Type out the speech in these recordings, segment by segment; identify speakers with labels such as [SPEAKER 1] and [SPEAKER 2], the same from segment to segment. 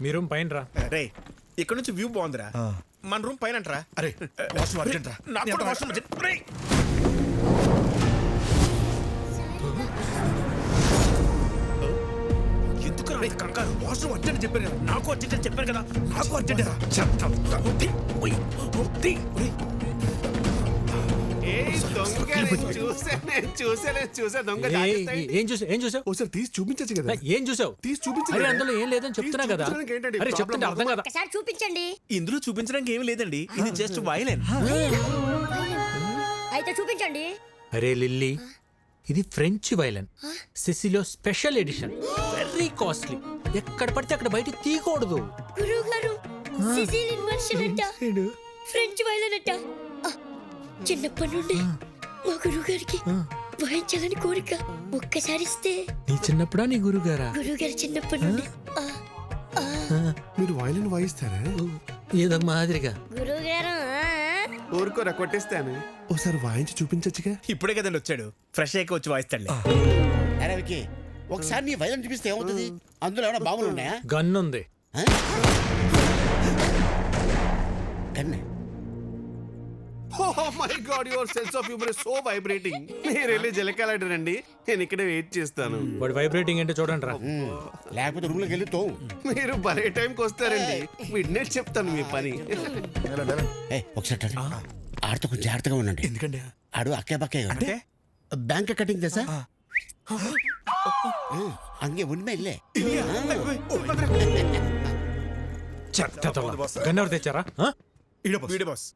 [SPEAKER 1] మీ room పైన రా.
[SPEAKER 2] రే ఇక్కడ నుంచి వ్యూ బాగుందిరా. మన రూమ్ పైన అంటరా.
[SPEAKER 3] అరే వాష్రూమ్ అర్జెంట్ రా.
[SPEAKER 2] నాకు కూడా వాష్రూమ్ అర్జెంట్. రేయ్. ఎందుకురా రేయ్ కంగారు?
[SPEAKER 3] వాష్రూమ్ అర్జెంట్ చెప్పాను కదా.
[SPEAKER 2] నాకు అర్జెంట్ అని చెప్పాను కదా.
[SPEAKER 3] నాకు అర్జెంట్ రా. చెప్తాం.
[SPEAKER 2] చూసా దొంగ
[SPEAKER 1] ఏం చూసావు?
[SPEAKER 3] ఒకసారి తీసి చూపించచ్చు కదా.
[SPEAKER 1] ఏం చూసావు?
[SPEAKER 3] తీసి చూపించు
[SPEAKER 1] అరే
[SPEAKER 3] కదా.
[SPEAKER 1] అందులో ఏం లేదని చెప్తున్నా కదా.
[SPEAKER 3] చూపించడానికి ఏంటండి?
[SPEAKER 1] అరే చెప్తుంటే అర్థం కదా.
[SPEAKER 4] ఒకసారి చూపించండి.
[SPEAKER 2] ఇందులో చూపించడానికి ఏమీ లేదండి. ఇది జస్ట్ వైలెన్.
[SPEAKER 4] అయితే చూపించండి.
[SPEAKER 1] అరే లిల్లీ, ఇది ఫ్రెంచ్ వైలెన్, సిసిలో స్పెషల్ ఎడిషన్, వెరీ కాస్ట్లీ. ఎక్కడ పడితే అక్కడ బయట తీయకూడదు.
[SPEAKER 4] గురువు గారు సిసిలియన్ వర్షన్ అంట, ఫ్రెంచ్ వైలన్ అంట. చిన్నప్పటి నుండి మా గురువు గారికి వాయించాలని కోరిక. ఒక్కసారి ఇస్తే.
[SPEAKER 1] నీ చిన్నప్పుడా నీ గురుగారా?
[SPEAKER 4] గురువు గారు చిన్నప్పటి నుండి.
[SPEAKER 3] మీరు వైలిన్ వాయిస్తారా?
[SPEAKER 1] ఏదో మాదిరిగా.
[SPEAKER 4] గురువు గారు
[SPEAKER 2] ఊరుకోరా కొట్టేస్తాను.
[SPEAKER 3] ఒకసారి వాయించి చూపించచ్చుగా.
[SPEAKER 2] ఇప్పుడే కదండి వచ్చాడు. ఫ్రెష్ అయ్యి వచ్చి వాయిస్తాడులే.
[SPEAKER 5] అరే వికీ, ఒకసారి నీ వైలెన్ చూపిస్తే ఏమవుతుంది? అందులో ఏమైనా బాంబులు ఉన్నాయా?
[SPEAKER 1] గన్ ఉంది.
[SPEAKER 5] కన్నే.
[SPEAKER 2] Oh my God, your sense of humor is so vibrating. మీరు వెళ్ళి జలకాలండి, నేను ఇక్కడే వెయిట్ చేస్తాను.
[SPEAKER 1] వాడు వైబ్రేటింగ్ ఏంటో చూడండి రా.
[SPEAKER 5] లేకపోతే రూమ్లోకి వెళ్ళి తోవు.
[SPEAKER 2] మీరు భలే టైంకి వస్తారండి. మిడ్నైట్ చెప్తాను మీ పని.
[SPEAKER 5] ఒకసారి ఆడితో కొంచెం జాగ్రత్తగా ఉండండి.
[SPEAKER 3] ఎందుకండి?
[SPEAKER 5] ఆడు అక్కే బక్కే అంటే బ్యాంక్ కటింగ్ తెసా అంగే ఉన్మే ఇల్లే.
[SPEAKER 1] గన్ ఎవరు తెచ్చారా?
[SPEAKER 2] వీడే బాస్.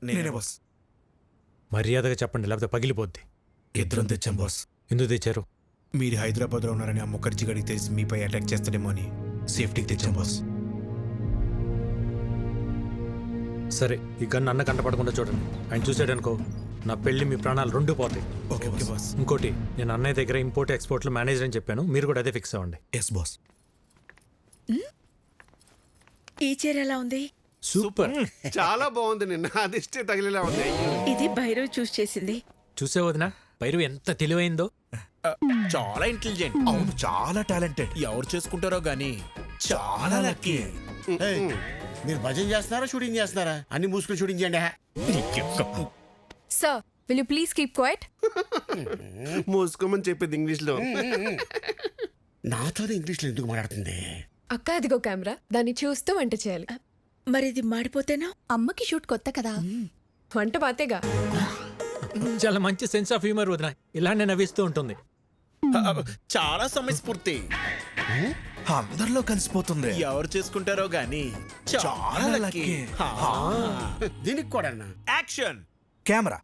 [SPEAKER 3] నేనే బాస్.
[SPEAKER 1] మర్యాదగా చెప్పండి, లేకపోతే పగిలిపోద్ది.
[SPEAKER 3] ఇద్దరం తెచ్చాం బాస్.
[SPEAKER 1] ఎందుకు తెచ్చారు?
[SPEAKER 3] మీరు హైదరాబాద్ లో ఉన్నారని ఆ ముఖర్జీ గడికి తెలిసి మీపై అటాక్ చేస్తాడేమో అని సేఫ్టీకి తెచ్చాం బాస్.
[SPEAKER 1] సరే, ఈ గన్ అన్న కంటపడకుండా చూడండి. ఆయన చూసాడనుకో, నా పెళ్లి మీ ప్రాణాలు రెండు పోతాయి.
[SPEAKER 3] Okay boss.
[SPEAKER 1] ఇంకోటి, నేను అన్నయ్య దగ్గర ఇంపోర్ట్ ఎక్స్పోర్ట్ లో మేనేజర్ అని చెప్పాను, మీరు కూడా అదే ఫిక్స్ అవ్వండి.
[SPEAKER 3] Yes boss.
[SPEAKER 6] ఈ చీర ఎలా ఉంది?
[SPEAKER 1] సూపర్.
[SPEAKER 2] చాలా బాగుంది. నిన్న అదిష్టే తగిలేలా ఉంది.
[SPEAKER 6] ఇది భైరవ్ చూస్ చేసింది.
[SPEAKER 1] చూసే వదినా, భైరవి ఎంత తెలివైందో.
[SPEAKER 2] చాలా ఇంటెలిజెంట్.
[SPEAKER 3] అవును, చాలా టాలెంటెడ్.
[SPEAKER 2] ఎవరు చేసుకుంటారో గానీ చాలా లక్కీ.
[SPEAKER 5] మీరు భజన చేస్తున్నారా, షూటింగ్ చేస్తున్నారా? అన్ని మూసుకుని షూటింగ్ చేయండి.
[SPEAKER 7] Sir, will you please keep quiet?
[SPEAKER 2] మూసుకోమని చెప్పింది ఇంగ్లీష్ లో.
[SPEAKER 5] నాతోనే ఇంగ్లీష్లో ఎందుకు మాట్లాడుతుంది?
[SPEAKER 7] అక్క, అదిగో కెమెరా, దాన్ని చూస్తూ వంట చేయాలి.
[SPEAKER 6] మరి ఇది మాడిపోతేనా?
[SPEAKER 7] అమ్మకి షూట్ కొత్త కదా, వంట పాతేగా.
[SPEAKER 1] చాలా మంచి సెన్స్ ఆఫ్ హ్యూమర్ వదినా, ఇలానే నవ్విస్తూ ఉంటుంది.
[SPEAKER 2] చాలా సమయస్ఫూర్తి.
[SPEAKER 3] అందరిలో కలిసిపోతుంది.
[SPEAKER 2] ఎవరు చేసుకుంటారో గానీ చాలా లక్కీ.
[SPEAKER 5] దీనికి కూడా
[SPEAKER 2] యాక్షన్.
[SPEAKER 3] కెమెరా.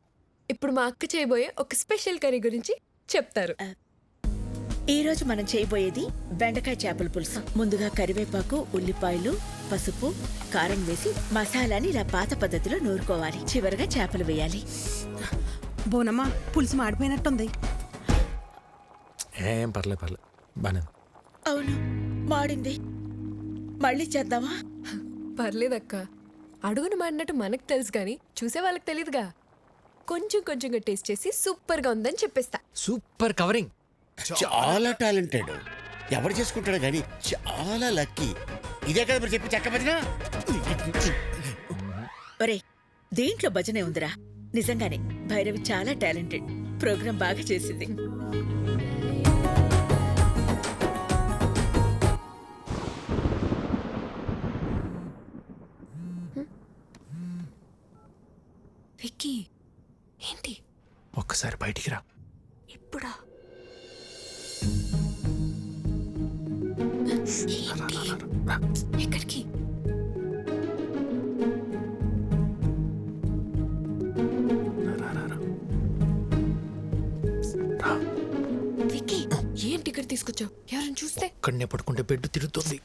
[SPEAKER 7] ఇప్పుడు మా అక్క చేయబోయే ఒక స్పెషల్ కర్రీ గురించి చెప్తారు.
[SPEAKER 6] ఈ రోజు మనం చేయబోయేది బెండకాయ చేపల పులుసు. ముందుగా కరివేపాకు, ఉల్లిపాయలు, పసుపు, కారం వేసి మసాలాని ఇలా పాత పద్ధతిలో నూరుకోవాలి. చివరగా చేపలు వేయాలి.
[SPEAKER 8] బోనమ్మా, పులుసు మాడిపోయినట్టుంది.
[SPEAKER 1] ఏం పర్లేదు బానే.
[SPEAKER 6] అవును, మాడింది. మళ్ళీ చేద్దామా?
[SPEAKER 7] పర్లేదక్క, అడుగును మాడినట్టు మనకు తెలుసు కానీ చూసే వాళ్ళకి తెలియదుగా. కొంచెంగా టేస్ట్ చేసి సూపర్ గా ఉందని చెప్పేస్తా.
[SPEAKER 1] Super covering.
[SPEAKER 5] చాలా టాలెంటెడ్. ఎవరు చేసుకుంటాడో గానీ చాలా లక్కీ. ఇదే కదా మీరు చెప్పి చెక్క భజన.
[SPEAKER 6] ఒరే, దీంట్లో భజనే ఉందిరా. నిజంగానే భైరవి చాలా టాలెంటెడ్. ప్రోగ్రాం బాగా చేసింది.
[SPEAKER 7] విక్కీ, ఏంటి?
[SPEAKER 1] ఒక్కసారి బయటికి రా.
[SPEAKER 7] ఇప్పుడా? ఎక్కడికి? విక్కీ, ఏంటి ఇక్కడ తీసుకొచ్చావు? ఎవరైనా చూస్తే?
[SPEAKER 1] కన్నే పడుకుంటే బెడ్ తిరుగుతుంది.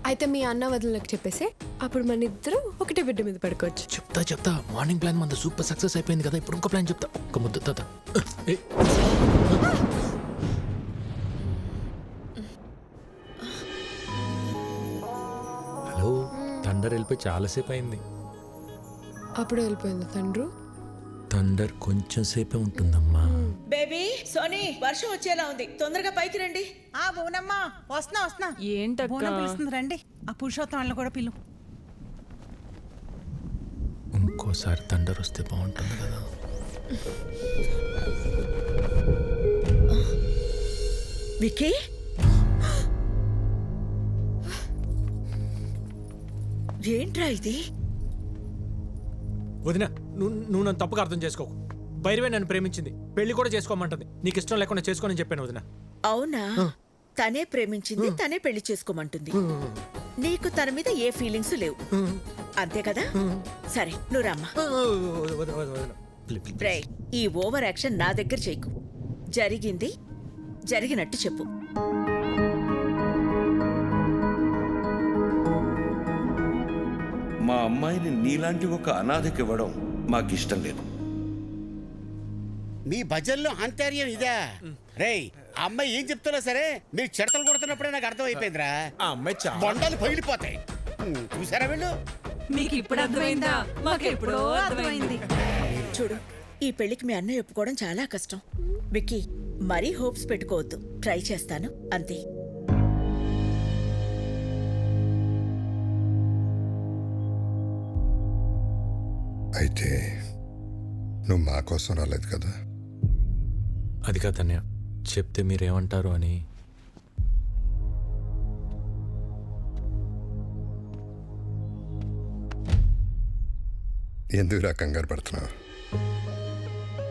[SPEAKER 7] అయితే మీ అన్న వదినలకు చెప్పేసి అప్పుడు మన ఇద్దరు ఒకటే బిడ్డ మీద పడుకోవచ్చు.
[SPEAKER 1] చెప్తా. మార్నింగ్ ప్లాన్ మన సూపర్ సక్సెస్ అయిపోయింది కదా, ఇప్పుడు ఇంకో ప్లాన్ చెప్తా. ఒక ముద్దు తాత. హలో, థండర్ వెళ్ళిపోయి చాలాసేపు అయింది.
[SPEAKER 7] అప్పుడు వెళ్ళిపోయింది తండ్రు.
[SPEAKER 1] థండర్ కొంచెం సేపే ఉంటుందమ్మా.
[SPEAKER 6] బేబీ సోనీ వర్షం వచ్చేలా ఉంది, తొందరగా పైకి రండి.
[SPEAKER 8] ఆ బోనమ్మా వస్తున్నా
[SPEAKER 7] ఏంటక్కా?
[SPEAKER 8] బోనం పిలుస్తుంది రండి. ఆ పురుషోత్తం వాళ్ళని కూడా పిలు.
[SPEAKER 1] ఇంకోసారి థండర్ వస్తే బాగుంటుంది కదా.
[SPEAKER 6] విక్కీ ఏంట్రా ఇది?
[SPEAKER 1] వదిన, నువ్వు నన్ను తప్పుగా అర్థం చేసుకోకు. భైరవే నన్ను ప్రేమించింది, పెళ్లి కూడా చేసుకోమంటుంది. నీకు ఇష్టం లేకుండా చేసుకోనని చెప్పాను వదిన.
[SPEAKER 6] అవునా? తనే ప్రేమించింది, తనే పెళ్లి చేసుకోమంటుంది. నీకు తన మీద ఏ ఫీలింగ్స్ లేవు అంతే కదా? సరే నువ్వు రమ్మా. రే, ఈ ఓవర్ యాక్షన్ నా దగ్గర చేయకు. జరిగింది జరిగినట్టు చెప్పు.
[SPEAKER 9] మా అమ్మాయిని నీలాంటి ఒక అనాథకి ఇవ్వడం మాకిష్టం లేదు.
[SPEAKER 5] మీ భజన్లో ఆంతర్యం ఇదా? రేయ్, ఆ అమ్మాయి ఏం చెప్తున్నా సరే మీరు చెడతలు కొడుతున్నప్పుడే నాకు అర్థమైపోయిందిరా.
[SPEAKER 3] ఆ అమ్మాయి చాలా
[SPEAKER 5] బొండాలు పగిలిపోతాయి. చూసారా వీళ్ళు?
[SPEAKER 7] మీకు ఇప్పుడు అర్థమైందా? మాకెప్పుడో అర్థమైంది.
[SPEAKER 6] చూడు, ఈ పెళ్లికి మీ అన్నయ్య ఒప్పుకోవడం చాలా కష్టం. విక్కీ, మరీ హోప్స్ పెట్టుకోవద్దు. ట్రై చేస్తాను అంతే.
[SPEAKER 10] అయితే నువ్వు మా కోసం రాలేదు కదా?
[SPEAKER 1] అది కాదన్నయ్య, చెప్తే మీరేమంటారు అని.
[SPEAKER 10] ఎందుకురా కంగారు పడుతున్నావు?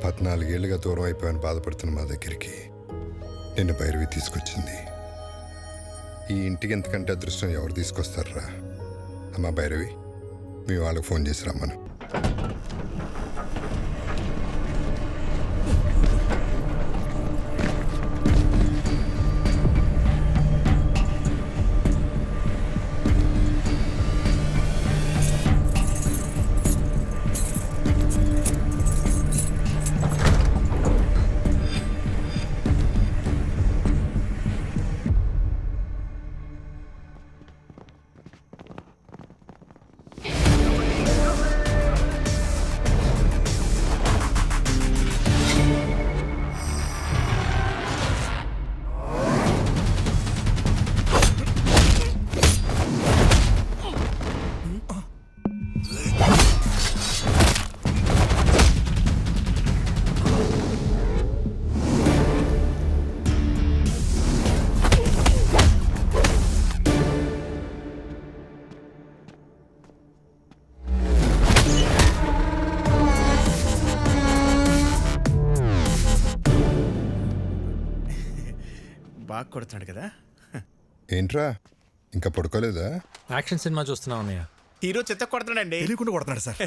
[SPEAKER 10] 14 ఏళ్ళుగా దూరం అయిపోయాను బాధపడుతున్న మా దగ్గరికి నిన్ను భైరవి తీసుకొచ్చింది. ఈ ఇంటికి ఎంతకంటే అదృష్టం ఎవరు తీసుకొస్తారా? అమ్మా భైరవి, మీ వాళ్ళకి ఫోన్ చేసి రమ్మను.
[SPEAKER 3] బాగా కొడుతున్నాడు కదా.
[SPEAKER 10] ఏంట్రా ఇంకా పడుకోలేదా?
[SPEAKER 1] యాక్షన్ సినిమా చూస్తున్నావు అన్నయ్య.
[SPEAKER 3] హీరో చెత్త కొడుతున్నాడండి. తెలియకుండా కొడుతున్నాడు సార్.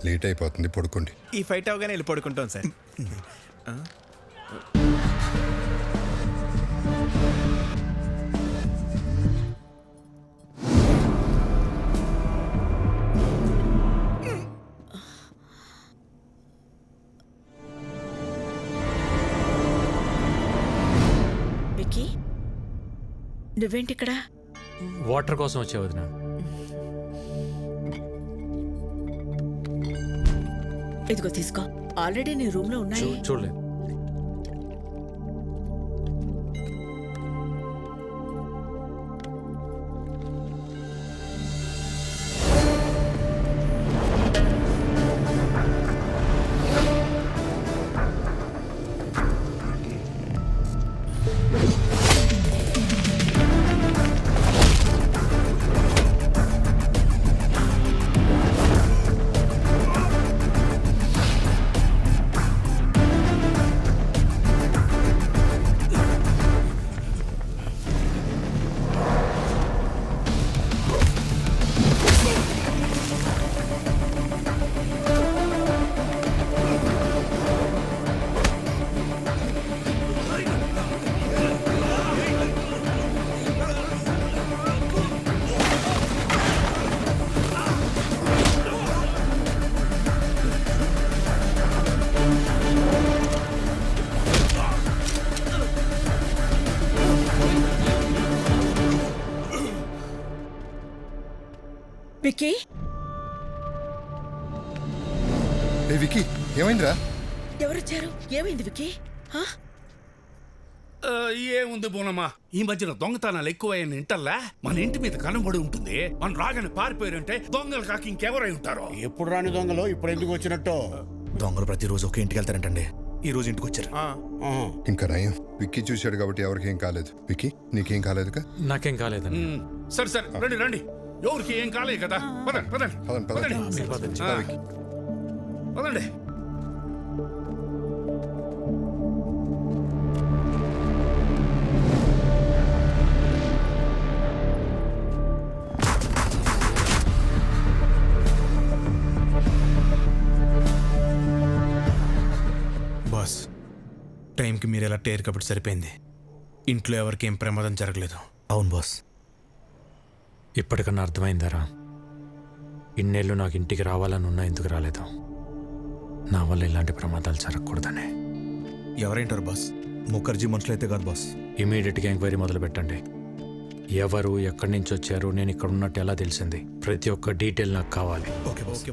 [SPEAKER 10] లేట్ అయిపోతుంది, పడుకోండి.
[SPEAKER 3] ఈ ఫైట్ అవగానే వెళ్ళి పడుకుంటాం సార్.
[SPEAKER 6] విక్కీ, నువ్వేంటిక్కడ?
[SPEAKER 1] వాటర్ కోసం వచ్చే వదిన.
[SPEAKER 6] ఇదిగో తీసుకో. ఆల్రెడీ నీ రూమ్ లో ఉన్నాయి.
[SPEAKER 1] చూడలేదు.
[SPEAKER 6] విక్కీ
[SPEAKER 10] ఏ వికీ ఏమైందిరా?
[SPEAKER 6] ఎవరొచ్చారు? ఏమైంది విక్కీ? హా?
[SPEAKER 9] ఏముంది బోనమ్మా, ఈ మధ్యన దొంగతనాలు ఎక్కువయ్యని ఇంటల్లా మన ఇంటి మీద కనబడి ఉంటుంది. మన రాగానే పారిపోయారంటే దొంగలు కాక ఇంకెవరై ఉంటారో.
[SPEAKER 5] ఎప్పుడు రాని దొంగలు ఇప్పుడు ఎందుకు వచ్చినట్టు?
[SPEAKER 3] దొంగలు ప్రతిరోజు ఒక ఇంటికి వెళ్తారంటండి. ఈ రోజు ఇంటికి వచ్చారు.
[SPEAKER 5] ఆహా.
[SPEAKER 10] ఇంకా నయం విక్కీ చూశాడు కాబట్టి ఎవరికి ఏం కాలేదు. విక్కీ నీకేం కాలేదుగా?
[SPEAKER 1] నాకేం కాలేదండి.
[SPEAKER 9] సరే సరే, రండి రండి. ఎవరికి ఏం కాలేదు కదా. పదండి పదండి
[SPEAKER 10] పదండి, పదండి.
[SPEAKER 9] పదండి.
[SPEAKER 10] రా, విక్కీ.
[SPEAKER 9] పదండి.
[SPEAKER 3] బాస్, టైంకి మీరు ఎలా టేర్ కాబట్టి సరిపోయింది. ఇంట్లో ఎవరికి ఏం ప్రమాదం జరగలేదు. అవును బాస్.
[SPEAKER 1] ఇప్పటికన్నా అర్థమైందరా ఇన్నేళ్ళు నాకు ఇంటికి రావాలని ఉన్నా ఎందుకు రాలేదు? నా వల్ల ఇలాంటి ప్రమాదాలు జరగకూడదనే.
[SPEAKER 3] ఎవరేంటారు బాస్? ముఖర్జీ మనుషులు అయితే కాదు బాస్.
[SPEAKER 1] ఇమీడియట్గా ఎంక్వైరీ మొదలు పెట్టండి. ఎవరు ఎక్కడి నుంచి వచ్చారు, నేను ఇక్కడ ఉన్నట్టు ఎలా తెలిసింది, ప్రతి ఒక్క డీటెయిల్ నాకు కావాలి.
[SPEAKER 3] Okay boss.